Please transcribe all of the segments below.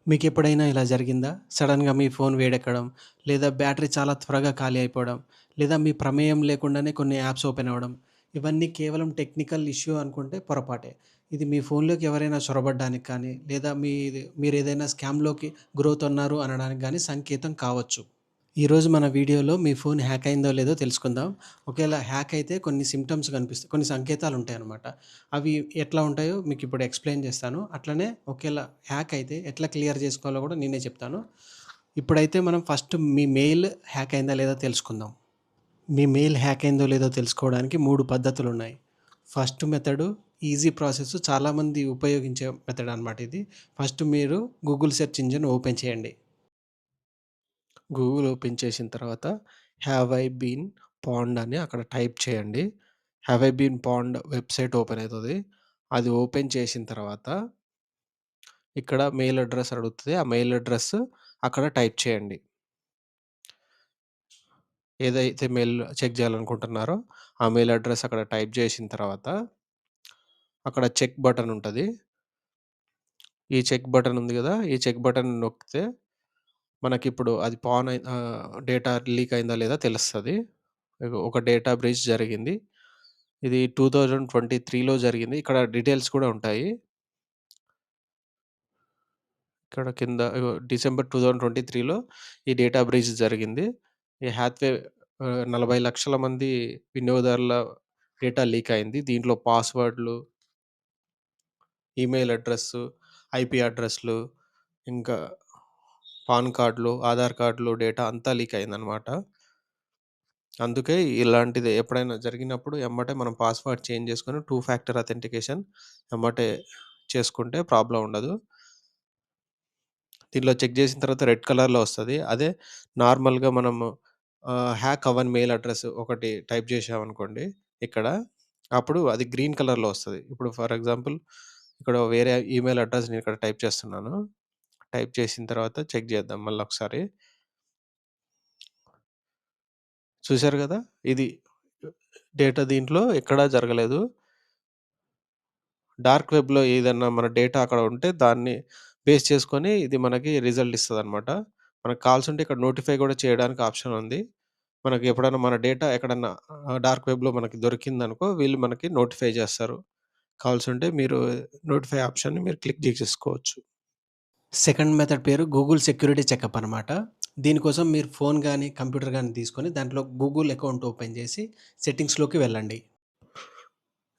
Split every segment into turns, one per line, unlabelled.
మీకెప్పుడైనా ఇలా జరిగిందా? సడెన్‌గా మీ ఫోన్ వేడెక్కడం, లేదా బ్యాటరీ చాలా త్వరగా ఖాళీ అయిపోవడం, లేదా మీ ప్రమేయం లేకుండానే కొన్ని యాప్స్ ఓపెన్ అవ్వడం. ఇవన్నీ కేవలం టెక్నికల్ ఇష్యూ అనుకుంటే పొరపాటే. ఇది మీ ఫోన్‌లోకి ఎవరైనా చొరబడ్డానికి కానీ, లేదా మీరేదైనా స్కామ్‌లోకి గురవుతున్నారు అనడానికి గానీ సంకేతం కావచ్చు. ఈరోజు మన వీడియోలో మీ ఫోన్ హ్యాక్ అయిందో లేదో తెలుసుకుందాం. ఒకేళ హ్యాక్ అయితే కొన్ని సింప్టమ్స్ కనిపిస్తాయి. కొన్ని సంకేతాలుంటాయనమాట. అవి ఎట్లా ఉంటాయో మీకిప్పుడు ఎక్స్‌ప్లెయిన్ చేస్తాను. అట్లనే ఒకేళ హ్యాక్ అయితే ఎట్లా క్లియర్ చేసుకోవాలో కూడా నేనే చెప్తాను. ఇప్పుడైతే మనం ఫస్ట్ మీ మెయిల్ హ్యాక్ అయిందా లేదా తెలుసుకుందాం. మీ మెయిల్ హ్యాక్ అయిందో లేదో తెలుసుకోవడానికి 3 పద్ధతులున్నాయి. ఫస్ట్ మెథడు ఈజీ ప్రాసెస్, చాలామంది ఉపయోగించే మెథడ్ అనమాట ఇది. ఫస్ట్ మీరు గూగుల్ సెర్చ్ ఇంజిన్ ఓపెన్ చేయండి. గూగుల్ ఓపెన్ చేసిన తర్వాత హ్యావ్ ఐ బీన్ పాండ్ అని అక్కడ టైప్ చేయండి. Have I been pwned website open అయితది. అది ఓపెన్ చేసిన తర్వాత ఇక్కడ మెయిల్ అడ్రెస్ అడుగుతది. ఆ మెయిల్ అడ్రెస్ అక్కడ టైప్ చేయండి. ఏదైతే మెయిల్ చెక్ చేయాలనుకుంటున్నారో ఆ మెయిల్ అడ్రెస్ అక్కడ టైప్ చేసిన తర్వాత అక్కడ చెక్ బటన్ ఉంటది. ఈ చెక్ బటన్ ఉంది గదా! ఈ చెక్ బటన్ నొక్కితే మనకిప్పుడు అది డేటా లీక్ అయిందా లేదా తెలుస్తది. ఒక డేటా బ్రీచ్ జరిగింది. ఇది 2023లో జరిగింది. ఇక్కడ డీటెయిల్స్ కూడా ఉంటాయి. ఇక్కడ కింద ఇగో డిసెంబర్ 2023లో ఈ డేటా బ్రీచ్ జరిగింది. ఈ హ్యాత్వే 40,00,000 మంది వినియోగదారుల డేటా లీక్ అయింది. దీంట్లో పాస్వర్డ్‌లు, ఈమెయిల్ అడ్రెస్సు, ఐపీ అడ్రెస్‌లు, ఇంకా పాన్ కార్డ్‌లు, ఆధార్ కార్డ్‌లు డేటా అంతా లీక్ అయిందనమాట. అందుకే ఇలాంటిది ఎప్పుడైనా జరిగినప్పుడు ఎమ్మటే మనం పాస్వర్డ్ చేంజ్ చేసుకొని 2 ఫ్యాక్టర్ అథెంటికేషన్ ఎమ్మటే చేసుకుంటే ప్రాబ్లమ్ ఉండదు. దీనిలో చెక్ చేసిన తర్వాత రెడ్ కలర్‌లో వస్తది. అదే నార్మల్‌గా మనము హ్యాక్ అవ్వని మెయిల్ అడ్రెస్ ఒకటి టైప్ చేశామనుకోండి ఇక్కడ, అప్పుడు అది గ్రీన్ కలర్‌లో వస్తది. ఇప్పుడు ఫర్ ఎగ్జాంపుల్ ఇక్కడ వేరే ఈమెయిల్ అడ్రెస్ నేను ఇక్కడ టైప్ చేస్తున్నాను. టైప్ చేసిన తర్వాత చెక్ చేద్దాం మళ్ళొకసారి. చూసారు గదా! ఇది డేటా దీంట్లో ఎక్కడా జరగలేదు. డార్క్ వెబ్‌లో ఏదన్నా మన డేటా అక్కడ ఉంటే దాన్ని బేస్ చేసుకొని ఇది మనకి రిజల్ట్ ఇస్తదనమాట. మనకు కావాల్సుంటే ఇక్కడ నోటిఫై గూడా చేయడానికి ఆప్షన్ ఉంది. మనకి ఎప్పుడైనా మన డేటా ఎక్కడన్నా డార్క్ వెబ్‌లో మనకి దొరికిందనుకో వీళ్ళు మనకి నోటిఫై చేస్తారు. కావాల్సుంటే మీరు నోటిఫై ఆప్షన్‌ని మీరు క్లిక్ జేసేసుకోవచ్చు. సెకండ్ మెథడ్ పేరు గూగుల్ సెక్యూరిటీ చెకప్ అనమాట. దీనికోసం మీరు ఫోన్ గానీ, కంప్యూటర్ గానీ తీసుకొని దాంట్లో గూగుల్ అకౌంట్ ఓపెన్ చేసి సెట్టింగ్స్‌లోకి వెళ్ళండి.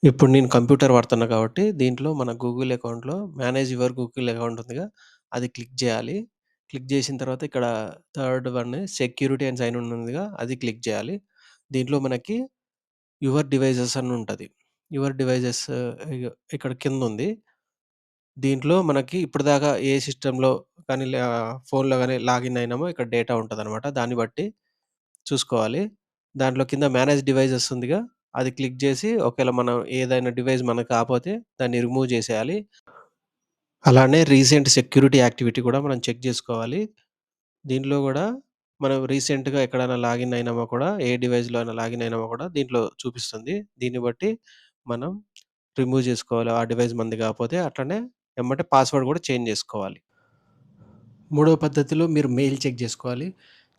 ఇప్పుడు నేను కంప్యూటర్ వాడుతున్నా కాబట్టి దీంట్లో మన గూగుల్ అకౌంట్‌లో మేనేజ్ యువర్ గూగుల్ అకౌంట్ ఉందిగా, అది క్లిక్ జేయాలి. క్లిక్ జేసిన తర్వాత ఇక్కడ third one security and sign in ఉందిగా, అది క్లిక్ జేయాలి. దీంట్లో మనకి యువర్ డివైసెస్ అని ఉంటది. యువర్ డివైసెస్ ఇక్కడ కిందుంది. దీంట్లో మనకి ఇప్పటిదాకా ఏ సిస్టమ్‌లో కానీ ఫోన్‌లో గాని లాగిన్ అయినామో ఇక్కడ డేటా ఉంటదనమాట. దాన్ని బట్టి చూసుకోవాలి. దాంట్లో కింద మేనేజ్ డివైసెస్ ఉందిగా, అది క్లిక్ జేసి ఒకవేళ మనం ఏదైనా డివైస్ మనకు కాపోతే దాన్ని రిమూవ్ జేసేయాలి. అలానే రీసెంట్ సెక్యూరిటీ యాక్టివిటీ కూడా మనం చెక్ జేసుకోవాలి. దీంట్లో గూడా మనం రీసెంట్‌గా ఎక్కడైనా లాగిన్ అయినామో కూడా, ఏ డివైస్‌లో అయినా లాగిన్ అయినామో కూడా దీంట్లో చూపిస్తుంది. దీన్ని బట్టి మనం రిమూవ్ జేసుకోవాలి. ఆ డివైస్ మనది కాపోతే. అట్లనే ఎమ్మటే పాస్వర్డ్ గూడా చేంజ్ జేసుకోవాలి. మూడో పద్ధతిలో మీరు మెయిల్ చెక్ జేసుకోవాలి.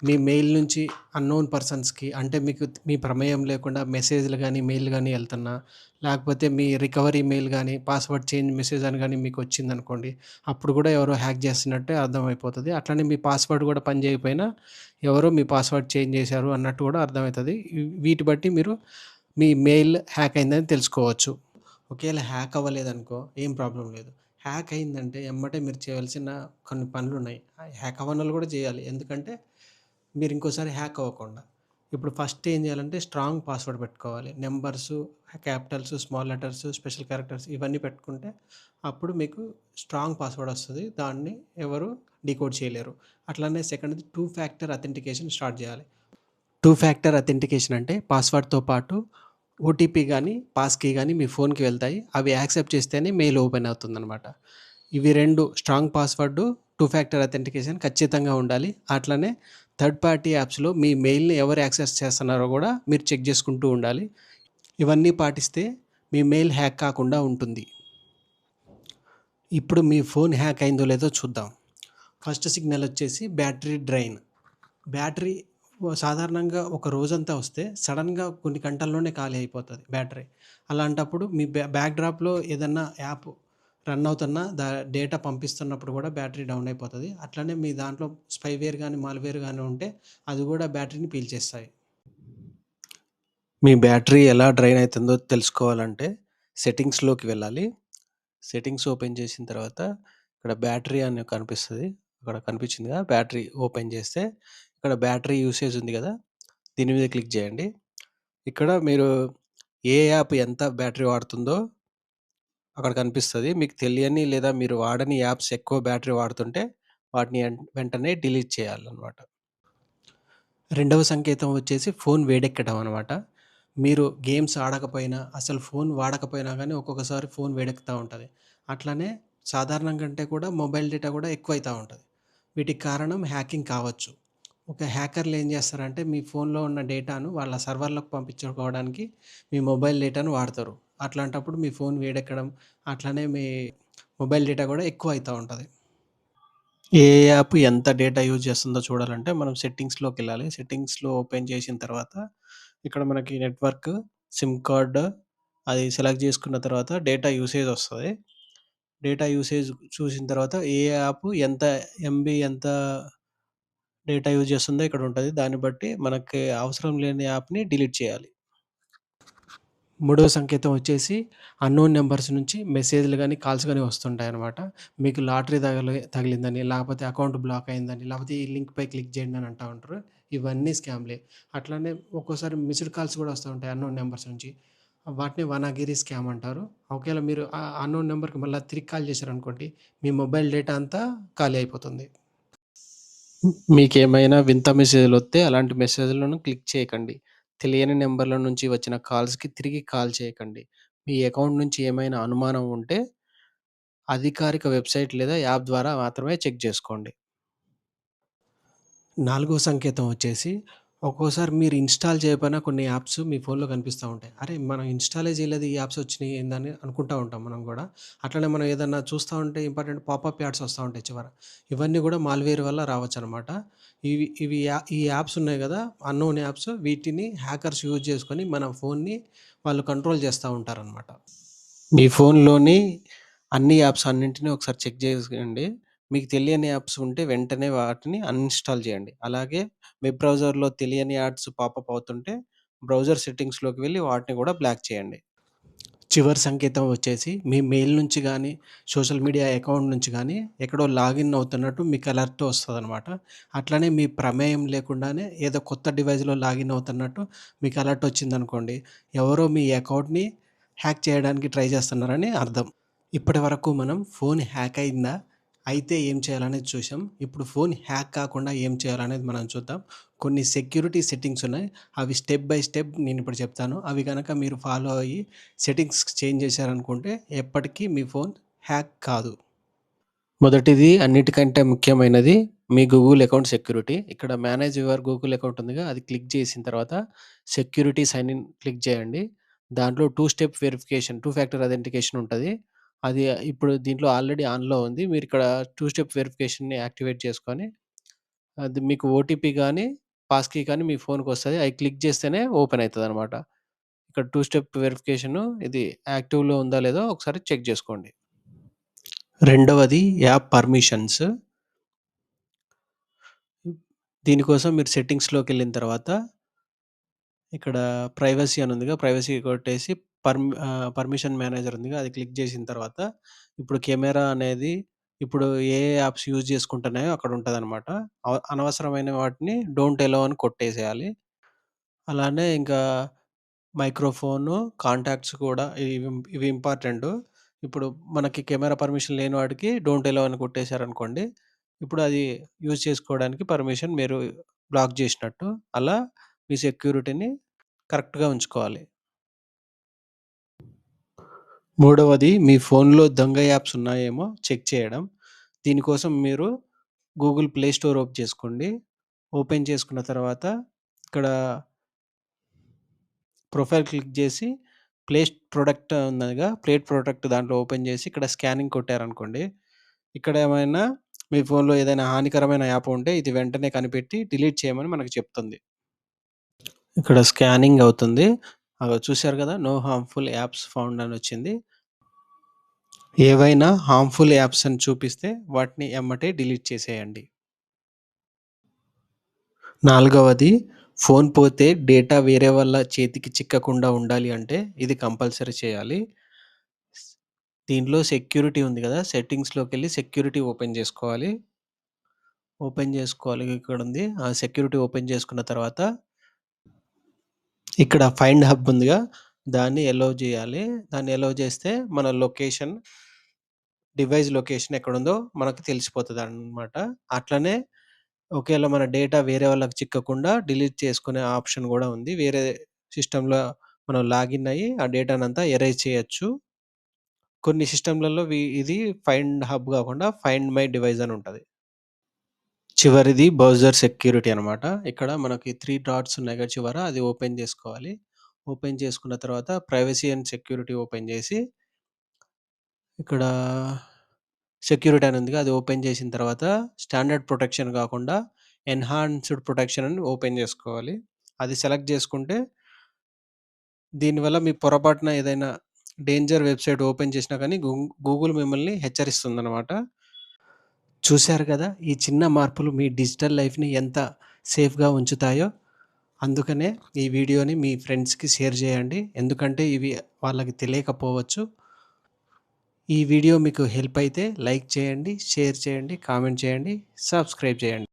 మీ మెయిల్ నుంచి అన్‌నోన్ పర్సన్స్‌కి అంటే మీకు మీ ప్రమేయం లేకుండా మెసేజ్‌లు గానీ, మెయిల్ గానీ ఎళ్తున్నా, లేకపోతే మీ రికవరీ మెయిల్ గానీ, పాస్వర్డ్ చేంజ్ మెసేజ్ అని గానీ మీకొచ్చిందనుకోండి, అప్పుడు గూడా ఎవరో హ్యాక్ జేస్తున్నట్టే అర్థమైపోతది. అట్లనే మీ పాస్వర్డ్ గూడా పని జేయకపోయినా, ఎవరో మీ పాస్వర్డ్ చేంజ్ జేశారు అన్నట్టు గూడా అర్థమైతది. వీటి బట్టి మీరు మీ మెయిల్ హ్యాక్ అయిందని తెలుసుకోవచ్చు. ఒకేళ హ్యాక్ అవ్వలేదనుకో ఏం ప్రాబ్లమ్ లేదు. హ్యాక్ అయిందంటే ఎమ్మటే మీరు చేయాల్సిన కొన్ని పనులున్నాయి. హ్యాక్ అవ్వనోళ్ళు గూడా చేయాలి. ఎందుకంటే మీరు ఇంకోసారి హ్యాక్ అవ్వకుండా. ఇప్పుడు ఫస్ట్ ఏం చేయాలంటే స్ట్రాంగ్ పాస్వర్డ్ పెట్టుకోవాలి. Numbers, Capitals, small letters, special characters ఇవన్నీ పెట్టుకుంటే అప్పుడు మీకు స్ట్రాంగ్ పాస్వర్డ్ వస్తది. దాన్ని ఎవరు డీకోడ్ చేయలేరు. అట్లనే సెకండ్‌ది 2 ఫ్యాక్టర్ అథెంటికేషన్ స్టార్ట్ చేయాలి. 2 ఫ్యాక్టర్ అథెంటికేషన్ అంటే పాస్వర్డ్‌తో పాటు ఓటీపీ గానీ, పాస్ కీ గానీ మీ ఫోన్‌కి వెళ్తాయి. అవి యాక్సెప్ట్ చేస్తేనే మెయిల్ ఓపెన్ అవుతుందనమాట. ఇవి 2 స్ట్రాంగ్ పాస్వర్డ్, 2 ఫ్యాక్టర్ అథెంటికేషన్ ఖచ్చితంగా ఉండాలి. అట్లనే థర్డ్ పార్టీ యాప్స్‌లో మీ మెయిల్‌ని ఎవరు యాక్సెస్ చేస్తున్నారో గూడా మీరు చెక్ చేసుకుంటూ ఉండాలి. ఇవన్నీ పాటిస్తే మీ మెయిల్ హ్యాక్ కాకుండా ఉంటుంది. ఇప్పుడు మీ ఫోన్ హ్యాక్ అయిందో లేదో చూద్దాం.
ఫస్ట్ సిగ్నల్ వచ్చేసి బ్యాటరీ డ్రైన్. బ్యాటరీ సాధారణంగా ఒక రోజంతా వస్తే సడన్‌గా కొన్ని గంటల్లోనే ఖాళీ అయిపోతది బ్యాటరీ. అలాంటప్పుడు మీ బ్యాక్ డ్రాప్‌లో ఏదన్నా యాప్ రన్ అవుతున్నా డేటా పంపిస్తున్నప్పుడు కూడా బ్యాటరీ డౌన్ అయిపోతది. అట్లనే మీ దాంట్లో స్పైవేర్ గాని, మాల్‌వేర్ గాని ఉంటే అది కూడా బ్యాటరీని పీల్చేస్తాయి.
మీ బ్యాటరీ ఎలా డ్రైన్ అయితుందో తెలుసుకోవాలంటే సెట్టింగ్స్‌లోకి వెళ్ళాలి. సెట్టింగ్స్ ఓపెన్ చేసిన తర్వాత ఇక్కడ బ్యాటరీ అని కనిపిస్తది. అక్కడ కనిపించిందిగా బ్యాటరీ ఓపెన్ చేస్తే ఇక్కడ బ్యాటరీ యూసేజ్ ఉంది కదా! దీని మీద క్లిక్ చేయండి. ఇక్కడ మీరు ఏ యాప్ ఎంత బ్యాటరీ వాడుతుందో అక్కడ కనిపిస్తది. మీకు తెలియని లేదా మీరు వాడని యాప్స్ ఎక్కువ బ్యాటరీ వాడుతుంటే వాటిని వెంటనే డిలీట్ చేయాలన్నమాట.
రెండవ సంకేతం వచ్చేసి ఫోన్ వేడెక్కడం అనమాట. మీరు గేమ్స్ ఆడకపోయినా, అసలు ఫోన్ వాడకపోయినా గానీ ఒక్కొక్కసారి ఫోన్ వేడెక్కుతా ఉంటది. అట్లనే సాధారణం కంటే కూడా మొబైల్ డేటా కూడా ఎక్కువైతా ఉంటది. వీటికి కారణం హ్యాకింగ్ కావచ్చు. ఒక హ్యాకర్లు ఏం చేస్తారంటే మీ ఫోన్‌లో ఉన్న డేటాను వాళ్ళ సర్వర్‌లకు పంపించుకోవడానికి మీ మొబైల్ డేటాను వాడతారు. అట్లాంటప్పుడు మీ ఫోన్ వేడెక్కడం, అట్లనే మీ మొబైల్ డేటా కూడా ఎక్కువైతా ఉంటది.
ఏ యాప్ ఎంత డేటా యూజ్ చేస్తుందో చూడాలంటే మనం సెట్టింగ్స్‌లోకెళ్ళాలి. సెట్టింగ్స్‌లో ఓపెన్ చేసిన తర్వాత ఇక్కడ మనకి నెట్వర్క్, సిమ్ కార్డ్ అది సెలెక్ట్ చేసుకున్న తర్వాత డేటా యూసేజ్ వస్తది. డేటా యూసేజ్ చూసిన తర్వాత ఏ యాప్ ఎంత ఎంబీ ఎంత డేటా యూజ్ చేస్తుందో ఇక్కడ ఉంటది. దాన్ని బట్టి మనకి అవసరం లేని యాప్‌ని డిలీట్ చేయాలి.
మూడవ సంకేతం వచ్చేసి అన్‌నోన్ నంబర్స్ నుంచి మెసేజ్‌లు గాని, కాల్స్ గాని వస్తుంటాయనమాట. మీకు లాటరీ తగిలిందని, లేకపోతే అకౌంట్ బ్లాక్ అయిందని, లేకపోతే ఈ లింక్‌పై క్లిక్ చేయండి అని అంటా ఉంటారు. ఇవన్నీ స్కామ్‌లే. అట్లనే ఒక్కోసారి మిస్డ్ కాల్స్ కూడా వస్తూ ఉంటాయి అన్‌నోన్ నంబర్స్ నుంచి. వాటిని వనాగిరి స్కామ్ అంటారు. ఒకవేళ మీరు ఆ అన్‌నోన్ నంబర్‌కి మళ్ళా తిరిగి కాల్ చేశారనుకోండి, మీ మొబైల్ డేటా అంతా ఖాళీ అయిపోతుంది.
మీకేమైనా వింత మెసేజ్‌లొత్తే అలాంటి మెసేజ్‌లను క్లిక్ చేయకండి. తెలియని నంబర్‌ల నుంచి వచ్చిన కాల్స్‌కి తిరిగి కాల్ చేయకండి. మీ అకౌంట్ నుంచి ఏమైనా అనుమానం ఉంటే అధికారిక వెబ్‌సైట్ లేదా యాప్ ద్వారా మాత్రమే చెక్ జేసుకోండి.
నాలుగో సంకేతం వచ్చేసి, ఒక్కోసారి మీరు ఇన్‌స్టాల్ చేయకపోయినా కొన్ని యాప్స్ మీ ఫోన్‌లో కనిపిస్తా ఉంటాయి. అరే! మనం ఇన్‌స్టాలే చేయలేదు ఈ యాప్స్ వచ్చినాయి ఏందని అనుకుంటా ఉంటాం మనం గూడా. అట్లనే మనం ఏదన్నా చూస్తా ఉంటే ఇంపార్టెంట్ పాపప్ యాడ్స్ వస్తా ఉంటాయి చివర. ఇవన్నీ గూడా మాల్‌వేర్ వల్ల రావచ్చనమాట. ఈ యాప్స్ ఉన్నాయి గదా! అన్‌నోన్ యాప్స్ వీటిని హ్యాకర్స్ యూజ్ చేసుకొని మన ఫోన్‌ని వాళ్ళు కంట్రోల్ చేస్తా ఉంటారనమాట.
మీ ఫోన్‌లోని అన్ని యాప్స్ అన్నింటిని ఒకసారి చెక్ జేసేయండి. మీకు తెలియని యాప్స్ ఉంటే వెంటనే వాటిని అన్‌ఇన్‌స్టాల్ చేయండి. అలాగే వెబ్ బ్రౌజర్‌లో తెలియని యాడ్స్ పాపప్ అవుతుంటే బ్రౌజర్ సెట్టింగ్స్‌లోకి వెళ్లి వాటిని గూడా బ్లాక్ చేయండి.
చివరి సంకేతం వచ్చేసి మీ మెయిల్ నుంచి గానీ, సోషల్ మీడియా అకౌంట్ నుంచి గానీ, ఎక్కడో లాగిన్ అవుతున్నట్టు మీకు అలర్ట్ వస్తదనమాట. అట్లనే మీ ప్రమేయం లేకుండానే ఏదో కొత్త డివైస్‌లో లాగిన్ అవుతున్నట్టు మీకు అలర్ట్ వచ్చిందనుకోండి, ఎవరో మీ అకౌంట్‌ని హ్యాక్ చేయడానికి ట్రై చేస్తున్నారని అర్థం. ఇప్పటివరకు మనం ఫోన్ హ్యాక్ అయిందా? అయితే ఏం చేయాలనేది చూసాం. ఇప్పుడు ఫోన్ హ్యాక్ కాకుండా ఏం చేయాలనేది మనం చూద్దాం. కొన్ని సెక్యూరిటీ సెట్టింగ్స్ ఉన్నాయి. అవి స్టెప్ బై స్టెప్ నేనిప్పుడు చెప్తాను. అవి గనక మీరు ఫాలో అయ్యి సెట్టింగ్స్ చేంజ్ చేశారనుకుంటే ఎప్పటికీ మీ ఫోన్ హ్యాక్ కాదు.
మొదటిది అన్నిటికంటే ముఖ్యమైనది మీ గూగుల్ అకౌంట్ సెక్యూరిటీ. ఇక్కడ మేనేజ్ యువర్ గూగుల్ అకౌంట్ ఉందిగా అది క్లిక్ చేసిన తర్వాత సెక్యూరిటీ సైన్ ఇన్ క్లిక్ చేయండి. దాంట్లో టూ ఫ్యాక్టర్ అథెంటికేషన్ ఉంటది. అది ఇప్పుడు దీంట్లో ఆల్రెడీ ఆన్‌లో ఉంది. మీరిక్కడ టూ స్టెప్ వెరిఫికేషన్‌ని యాక్టివేట్ చేసుకొని అది మీకు ఓటీపీ గాని, పాస్ కీ కానీ మీ ఫోన్‌కొస్తది. అయి క్లిక్ చేస్తేనే ఓపెన్ అయితదనమాట. ఇక్కడ టూ స్టెప్ వెరిఫికేషను ఇది యాక్టివ్‌లో ఉందా లేదో ఒకసారి చెక్ చేసుకోండి. రెండవది యాప్ పర్మిషన్స్. దీనికోసం మీరు సెట్టింగ్స్‌లోకెళ్ళిన తర్వాత ఇక్కడ ప్రైవసీ అని ఉందిగా, ప్రైవసీ కొట్టేసి పర్మిషన్ మేనేజర్ ఉందిగా, అది క్లిక్ చేసిన తర్వాత ఇప్పుడు కెమెరా అనేది ఇప్పుడు ఏ యాప్స్ యూజ్ చేసుకుంటున్నాయో అక్కడ ఉంటదనమాట. అనవసరమైన వాటిని డోంట్ అలౌ అని కొట్టేసేయాలి. అలానే ఇంకా మైక్రోఫోను, కాంటాక్ట్స్ కూడా ఇవి ఇంపార్టెంటు. ఇప్పుడు మనకి కెమెరా పర్మిషన్ లేని వాడికి డోంట్ అలౌ అని కొట్టేసారనుకోండి, ఇప్పుడు అది యూజ్ చేసుకోవడానికి పర్మిషన్ మీరు బ్లాక్ జేసినట్టు. అలా మీ సెక్యూరిటీని కరెక్ట్‌గా ఉంచుకోవాలి. మూడవది మీ ఫోన్‌లో దొంగ యాప్స్ ఉన్నాయేమో చెక్ చేయడం. దీనికోసం మీరు గూగుల్ ప్లే స్టోర్ ఓపెన్ చేసుకోండి. ఓపెన్ చేసుకున్న తర్వాత ఇక్కడ ప్రొఫైల్ క్లిక్ జేసి ప్రొడక్ట్ ఉన్నదిగా, ప్లేట్ ప్రొడక్ట్ దాంట్లో ఓపెన్ జేసి ఇక్కడ స్కానింగ్ కొట్టారనుకోండి, ఇక్కడ ఏమైనా
మీ ఫోన్‌లో ఏదైనా హానికరమైన యాప్ ఉంటే ఇది వెంటనే కనిపెట్టి డిలీట్ చేయమని మనకు చెప్తుంది. ఇక్కడ స్కానింగ్ అవుతుంది. చూసారు కదా! నో హార్మ్‌ఫుల్ యాప్స్ ఫౌండ్ అని వచ్చింది. ఏవైనా హార్మ్‌ఫుల్ యాప్స్ అని చూపిస్తే వాటిని ఎమ్మటే డిలీట్ చేసేయండి. నాలుగవది, ఫోన్ పోతే డేటా వేరే వాళ్ళ చేతికి చిక్కకుండా ఉండాలి అంటే ఇది కంపల్సరీ చేయాలి. దీంట్లో సెక్యూరిటీ ఉంది కదా! సెట్టింగ్స్‌లోకెళ్ళి సెక్యూరిటీ ఓపెన్ చేసుకోవాలి. ఇక్కడుంది. ఆ సెక్యూరిటీ ఓపెన్ చేసుకున్న తర్వాత ఇక్కడ ఫైండ్ హబ్ ఉందిగా! దాన్ని ఎలౌ చేయాలి. దాన్ని ఎలౌ చేస్తే మన డివైస్ లొకేషన్ ఎక్కడుందో మనకు తెలిసిపోతదనమాట. అట్లనే ఒకేళ మన డేటా వేరే వాళ్ళకి చిక్కకుండా డిలీట్ చేసుకునే ఆప్షన్ గూడా ఉంది. వేరే సిస్టమ్‌లో మనం లాగిన్ అయ్యి ఆ డేటానంతా ఎరేజ్ చేయొచ్చు. కొన్ని సిస్టమ్‌లలో ఇది ఫైండ్ హబ్ గాకుండా ఫైండ్ మై డివైస్ అని ఉంటది. చివరిది బ్రౌజర్ సెక్యూరిటీ అనమాట. ఇక్కడ మనకి 3 డాట్స్ ఉన్నాయి కదా! చివర అది ఓపెన్ చేసుకోవాలి. ఓపెన్ చేసుకున్న తర్వాత ప్రైవసీ అండ్ సెక్యూరిటీ ఓపెన్ చేసి ఇక్కడ సెక్యూరిటీ అని ఉందిగా! అది ఓపెన్ చేసిన తర్వాత స్టాండర్డ్ ప్రొటెక్షన్ కాకుండా ఎన్హాన్స్డ్ ప్రొటెక్షన్ అని ఓపెన్ చేసుకోవాలి. అది సెలెక్ట్ చేసుకుంటే దీనివల్ల మీ పొరపాటున ఏదైనా డేంజర్ వెబ్‌సైట్ ఓపెన్ చేసినా కానీ గూగుల్ మిమ్మల్ని హెచ్చరిస్తుందనమాట. చూసారు కదా! ఈ చిన్న మార్పులు మీ డిజిటల్ లైఫ్‌ని ఎంత సేఫ్‌గా ఉంచుతాయో. అందుకనే ఈ వీడియోని మీ ఫ్రెండ్స్‌కి షేర్ చేయండి. ఎందుకంటే ఇవి వాళ్ళకి తెలియకపోవచ్చు. ఈ వీడియో మీకు హెల్ప్ అయితే లైక్ చేయండి, షేర్ చేయండి, కామెంట్ చేయండి, సబ్స్క్రైబ్ చేయండి.